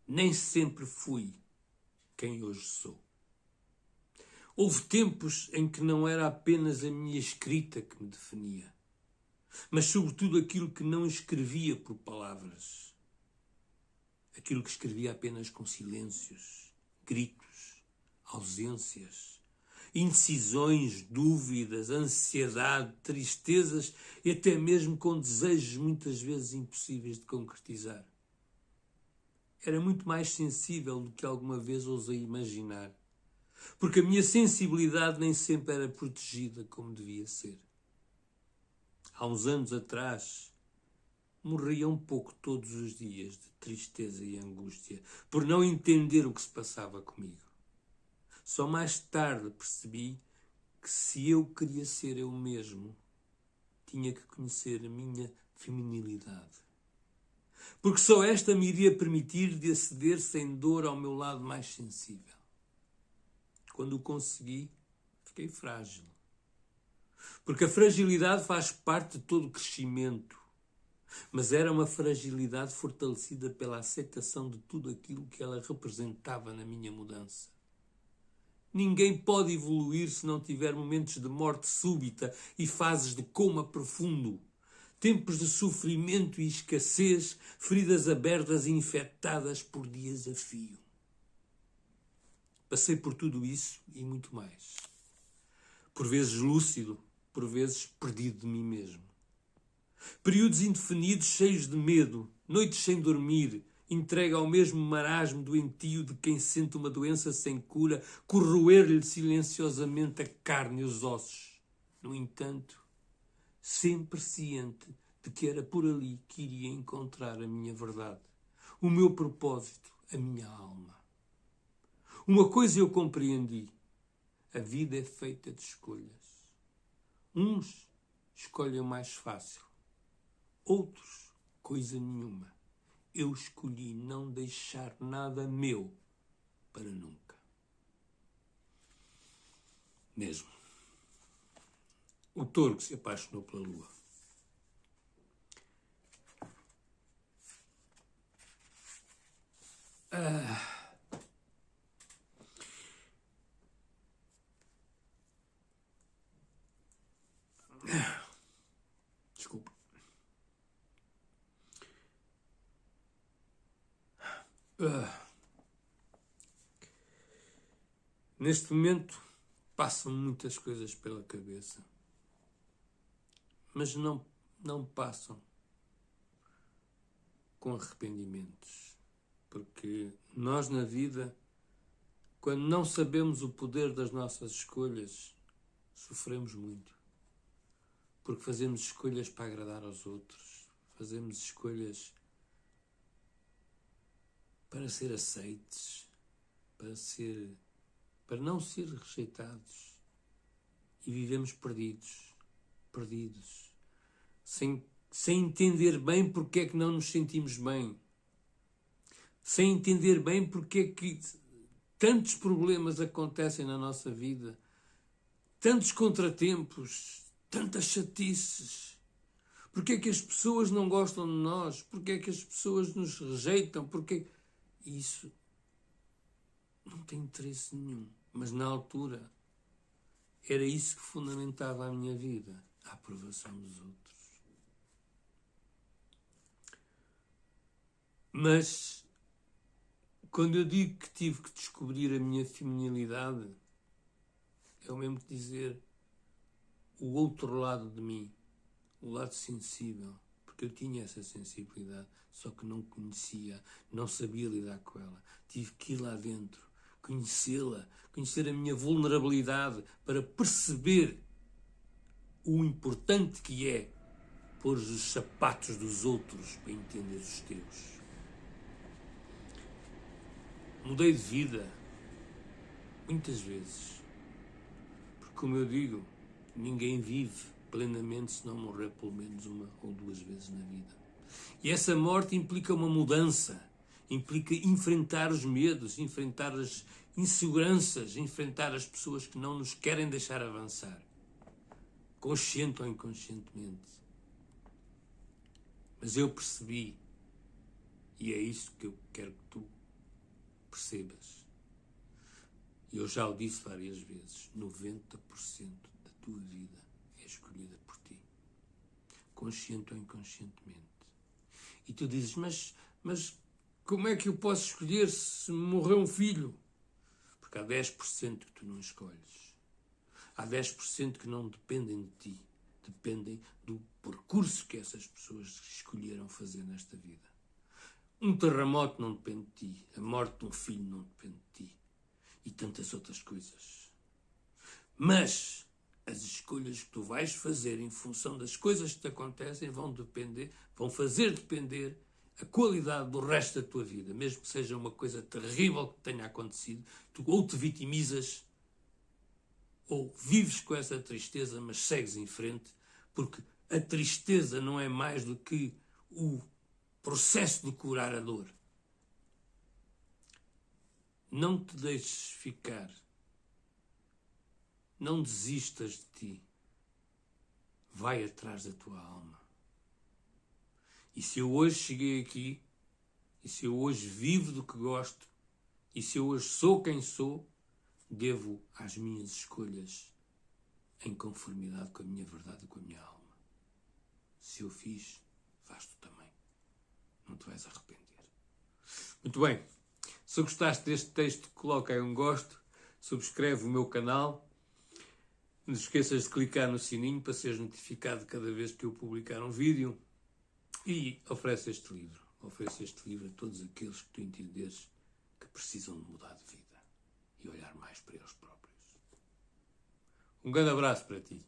Nem sempre fui quem hoje sou. Houve tempos em que não era apenas a minha escrita que me definia, mas sobretudo aquilo que não escrevia por palavras. Aquilo que escrevia apenas com silêncios, gritos, ausências, indecisões, dúvidas, ansiedade, tristezas e até mesmo com desejos muitas vezes impossíveis de concretizar. Era muito mais sensível do que alguma vez ousei imaginar, porque a minha sensibilidade nem sempre era protegida como devia ser. Há uns anos atrás, morria um pouco todos os dias de tristeza e angústia por não entender o que se passava comigo. Só mais tarde percebi que se eu queria ser eu mesmo, tinha que conhecer a minha feminilidade. Porque só esta me iria permitir de aceder sem dor ao meu lado mais sensível. Quando o consegui, fiquei frágil. Porque a fragilidade faz parte de todo o crescimento. Mas era uma fragilidade fortalecida pela aceitação de tudo aquilo que ela representava na minha mudança. Ninguém pode evoluir se não tiver momentos de morte súbita e fases de coma profundo. Tempos de sofrimento e escassez, feridas abertas e infectadas por dias a fio. Passei por tudo isso e muito mais. Por vezes lúcido, por vezes perdido de mim mesmo. Períodos indefinidos cheios de medo, noites sem dormir, entregue ao mesmo marasmo doentio de quem sente uma doença sem cura, corroer-lhe silenciosamente a carne e os ossos. No entanto, sempre ciente de que era por ali que iria encontrar a minha verdade, o meu propósito, a minha alma. Uma coisa eu compreendi: a vida é feita de escolhas. Uns escolhem o mais fácil, outros coisa nenhuma. Eu escolhi não deixar nada meu para nunca. Mesmo. O touro que se apaixonou pela lua. Desculpa. Neste momento passam muitas coisas pela cabeça, mas não passam com arrependimentos, porque nós na vida, quando não sabemos o poder das nossas escolhas, sofremos muito, porque fazemos escolhas para agradar aos outros, fazemos escolhas para ser aceites, para não ser rejeitados, e vivemos perdidos, sem entender bem porque é que não nos sentimos bem, sem entender bem porque é que tantos problemas acontecem na nossa vida, tantos contratempos, tantas chatices. Porque é que as pessoas não gostam de nós? Porque é que as pessoas nos rejeitam? Porque isso não tem interesse nenhum. Mas na altura era isso que fundamentava a minha vida, a aprovação dos outros. Mas quando eu digo que tive que descobrir a minha feminilidade, é o mesmo que dizer o outro lado de mim, o lado sensível, porque eu tinha essa sensibilidade, só que não conhecia, não sabia lidar com ela. Tive que ir lá dentro, conhecê-la, conhecer a minha vulnerabilidade para perceber o importante que é pôr os sapatos dos outros para entender os teus. Mudei de vida muitas vezes, porque, como eu digo, ninguém vive plenamente se não morrer pelo menos uma ou duas vezes na vida. E essa morte implica uma mudança, implica enfrentar os medos, enfrentar as inseguranças, enfrentar as pessoas que não nos querem deixar avançar, consciente ou inconscientemente. Mas eu percebi, e é isso que eu quero que tu E eu já o disse várias vezes, 90% da tua vida é escolhida por ti, consciente ou inconscientemente. E tu dizes, mas como é que eu posso escolher se me morrer um filho? Porque há 10% que tu não escolhes. Há 10% que não dependem de ti. Dependem do percurso que essas pessoas escolheram fazer nesta vida. Um terremoto não depende de ti. A morte de um filho não depende de ti. E tantas outras coisas. Mas as escolhas que tu vais fazer em função das coisas que te acontecem vão fazer depender a qualidade do resto da tua vida. Mesmo que seja uma coisa terrível que tenha acontecido, tu ou te vitimizas ou vives com essa tristeza, mas segues em frente, porque a tristeza não é mais do que o processo de curar a dor. Não te deixes ficar. Não desistas de ti. Vai atrás da tua alma. E se eu hoje cheguei aqui, e se eu hoje vivo do que gosto, e se eu hoje sou quem sou, devo às minhas escolhas em conformidade com a minha verdade e com a minha alma. Se eu fiz, faz tu também. Não te vais arrepender. Muito bem. Se gostaste deste texto, coloca aí um gosto, subscreve o meu canal. Não te esqueças de clicar no sininho para seres notificado cada vez que eu publicar um vídeo. E oferece este livro. Oferece este livro a todos aqueles que tu entenderes que precisam de mudar de vida e olhar mais para eles próprios. Um grande abraço para ti.